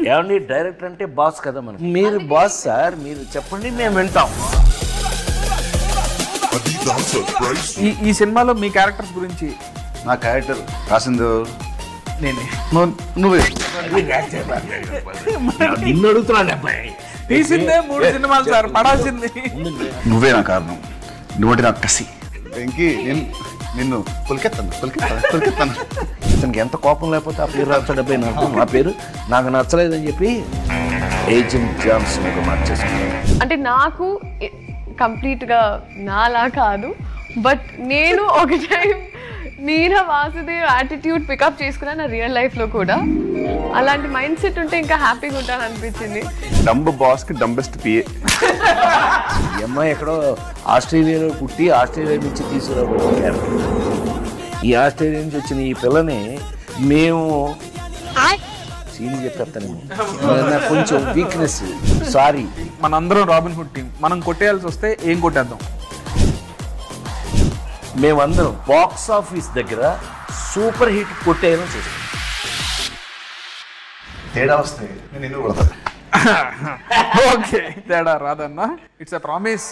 ఏమండి డైరెక్టర్ అంటే బాస్ కదా మనం. మీరు బాస్ సార్, మీరు చెప్పండి మేము వింటాం. ఈ సినిమాలో మీ క్యారెక్టర్స్ గురించి. నా క్యారెక్టర్ రాసింది నేనే. నువ్వే. నిన్ను అడుగుతున్నాను అబ్బాయి. తీసిందే 3 సినిమాలు సార్, పడాల్సింది. నువ్వే నా కారణం, నువ్వంటే నాకు కసి. ఇంకి నిన్ను కొలికెత్తాను. ఇతనికి ఎంత కోపం లేకపోతే ఆ పేరు రాస్తాడు అబ్బాయి. నా పేరు నాకు నచ్చలేదని చెప్పి ఏజెంట్ జాన్సన్ ఒక మార్చేసుకున్నాను. అంటే నాకు కంప్లీట్గా నాలా కాదు, బట్ నేను ఒక టైం మీరా వాసుదేవ్ యాటిట్యూడ్ పికప్ చేసుకున్నాను నా రియల్ లైఫ్లో కూడా. అలాంటి మైండ్ సెట్ ఉంటే ఇంకా హ్యాపీగా ఉంటాను అనిపించింది. డంబ్ బాస్కి డంబెస్ట్ పిఏ. ఈ అమ్మాయి ఎక్కడో ఆస్ట్రేలియాలో పుట్టి ఆస్ట్రేలియా నుంచి తీసుకురాబోయే క్యారెక్టర్. ఈ ఆస్ట్రేలియా నుంచి వచ్చిన ఈ పిల్లని మేము సీని చెప్పేస్తాను. నాకు కొంచెం వీక్నెస్, సారీ. మనందరం రాబిన్ హుడ్ టీం. మనం కొట్టేయాల్సి వస్తే ఏం కొట్టేద్దాం? మేమందరం బాక్స్ ఆఫీస్ దగ్గర సూపర్ హిట్ కొట్టేయాలని చూస్తాం. తేడా వస్తే నేను నిన్ను కొడతాను. ఓకే, తేడా రాదన్నా. It's a promise.